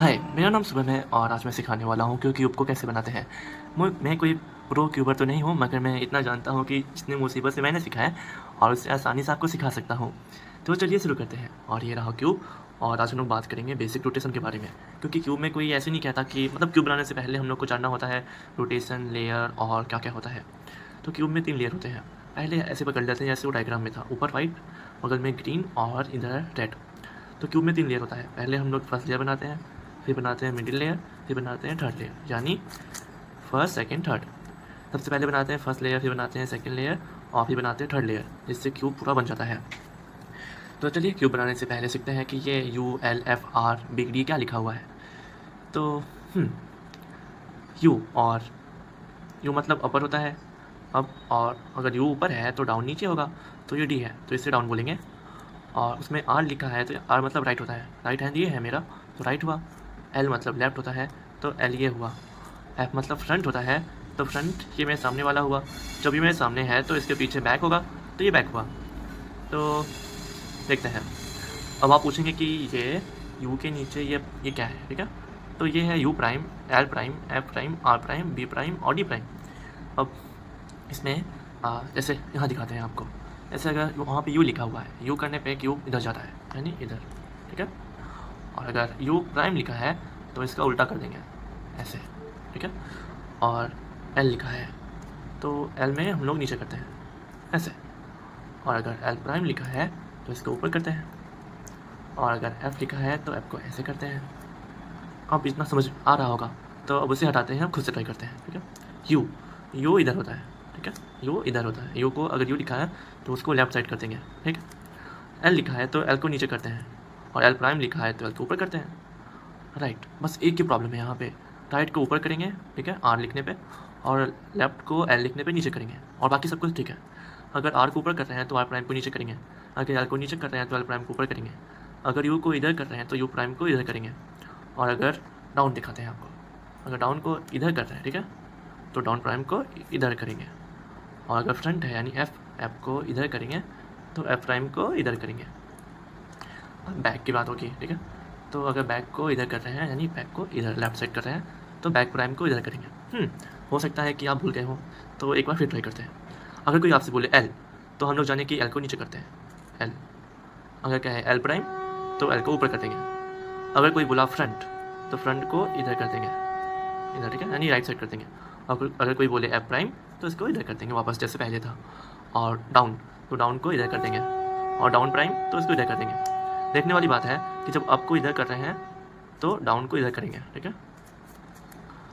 हाय, मेरा नाम शुभम है और आज मैं सिखाने वाला हूँ कि क्यूब को कैसे बनाते हैं। मैं कोई प्रो क्यूबर तो नहीं हूँ, मगर मैं इतना जानता हूँ कि जितनी मुसीबत से मैंने सीखा है और उससे आसानी से आपको सिखा सकता हूँ। तो चलिए शुरू करते हैं। और ये रहा क्यूब। और आज हम लोग बात करेंगे बेसिक रोटेशन के बारे में, क्योंकि क्यूब में कोई ऐसे नहीं कहता कि मतलब क्यूब बनाने से पहले हम लोग को जानना होता है रोटेशन, लेयर और क्या क्या होता है। तो क्यूब में 3 लेयर होते हैं। पहले ऐसे पकड़ लेते हैं जैसे वो डायग्राम में था, ऊपर वाइट, बगल में ग्रीन और इधर रेड। तो क्यूब में 3 लेयर होता है। पहले हम लोग फर्स्ट लेयर बनाते हैं, फिर बनाते हैं मिडिल लेयर, फिर बनाते हैं थर्ड लेयर, यानी फर्स्ट, सेकंड, थर्ड। सबसे पहले बनाते हैं फर्स्ट लेयर, फिर बनाते हैं सेकंड लेयर और फिर बनाते हैं थर्ड लेयर, जिससे क्यूब पूरा बन जाता है। तो चलिए क्यूब बनाने से पहले सीखते हैं कि ये ULFR बिग डी क्या लिखा हुआ है। तो यू, और यू मतलब अपर होता है। अब और अगर यू ऊपर है तो डाउन नीचे होगा, तो ये डी है तो इससे डाउन बोलेंगे। और उसमें आर लिखा है तो आर मतलब राइट होता है, राइट हैंड ये है मेरा तो राइट हुआ। एल मतलब लेफ्ट होता है तो एल ये हुआ। एफ मतलब फ्रंट होता है तो फ्रंट ये मेरे सामने वाला हुआ। जब ये मेरे सामने है तो इसके पीछे बैक होगा तो ये बैक हुआ। तो देखते हैं। अब आप पूछेंगे कि ये यू के नीचे ये क्या है, ठीक है। तो ये है U prime, L prime, F prime, R prime, B prime और डी प्राइम। अब इसमें जैसे यहाँ दिखाते हैं आपको। ऐसे अगर वहाँ पे यू लिखा हुआ है, यू करने पे क्यूब इधर जाता है, यानी इधर, ठीक है। और अगर यू प्राइम लिखा है तो इसका उल्टा कर देंगे, ऐसे, ठीक है। और एल लिखा है तो एल में हम लोग नीचे करते हैं, ऐसे। और अगर एल प्राइम लिखा है तो इसको ऊपर करते हैं। और अगर एफ लिखा है तो एफ को ऐसे करते हैं। अब इतना समझ आ रहा होगा, तो अब उसे हटाते हैं, हम खुद से ट्राई करते हैं, ठीक है। यू, यू इधर होता है, ठीक है। यू इधर होता है, यू को अगर यू लिखा है तो उसको लेफ्ट साइड कर देंगे, ठीक है। एल लिखा है तो एल को नीचे करते हैं। और एल प्राइम लिखा है तो एल को ऊपर करते हैं, राइट। बस एक ही प्रॉब्लम है यहाँ पे, राइट को ऊपर करेंगे, ठीक है, आर लिखने पे, और लेफ्ट को एल लिखने पे नीचे करेंगे, और बाकी सब कुछ ठीक है। अगर आर को ऊपर कर रहे हैं तो आर प्राइम को नीचे करेंगे, अगर एल को नीचे कर रहे हैं तो एल प्राइम को ऊपर करेंगे, अगर यू को इधर कर रहे हैं तो यू प्राइम को इधर करेंगे। और अगर डाउन दिखाते हैं आपको, अगर डाउन को इधर कर रहे हैं, ठीक है, तो डाउन प्राइम को इधर करेंगे। और अगर फ्रंट है यानी एफ, एफ को इधर करेंगे तो एफ प्राइम को इधर करेंगे। अब बैक की बात होगी, ठीक है। तो अगर बैक को इधर कर रहे हैं यानी बैक को इधर लेफ्ट साइड कर रहे हैं तो बैक प्राइम को इधर करेंगे। हो सकता है कि आप भूल गए हो, तो एक बार फिर ट्राई करते हैं। अगर कोई आपसे बोले एल, तो हम लोग जाने कि एल को नीचे करते हैं, एल। अगर क्या है एल प्राइम तो एल को ऊपर कर देंगे। अगर कोई बोला फ्रंट तो फ्रंट को इधर कर देंगे, इधर, ठीक है, यानी राइट साइड कर देंगे। अगर कोई बोले एफ प्राइम तो इसको इधर कर देंगे वापस जैसे पहले था। और डाउन तो डाउन को इधर कर देंगे, और डाउन प्राइम तो इसको इधर कर देंगे। देखने वाली बात है कि जब अप को इधर कर रहे हैं तो डाउन को इधर करेंगे, ठीक है।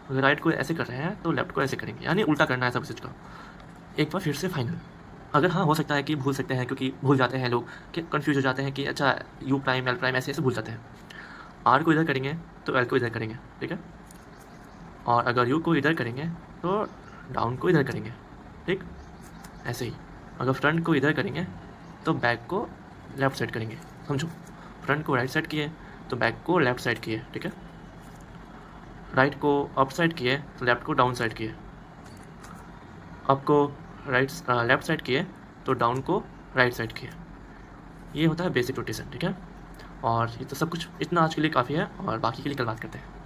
अगर राइट को ऐसे कर रहे हैं तो लेफ्ट को ऐसे करेंगे, यानी उल्टा करना है सब चीज़ का। एक बार फिर से फाइनल। अगर हाँ, हो सकता है कि भूल सकते हैं, क्योंकि भूल जाते हैं लोग, कि कन्फ्यूज हो जाते हैं कि अच्छा यू प्राइम, एल प्राइम, ऐसे ऐसे भूल जाते हैं। आर को इधर करेंगे तो एल को इधर करेंगे, ठीक है। और अगर यू को इधर करेंगे तो डाउन को इधर करेंगे, ठीक। ऐसे ही अगर फ्रंट को इधर करेंगे तो बैक को लेफ्ट साइड करेंगे, समझो। फ्रंट को राइट साइड किए तो बैक को लेफ्ट साइड किए, ठीक है। राइट को अप साइड किए तो लेफ्ट को डाउन साइड किए। अप को लेफ्ट साइड किए तो डाउन को राइट साइड किए। ये होता है बेसिक रोटेशन, ठीक है। और ये तो सब कुछ इतना आज के लिए काफ़ी है, और बाकी के लिए कल बात करते हैं।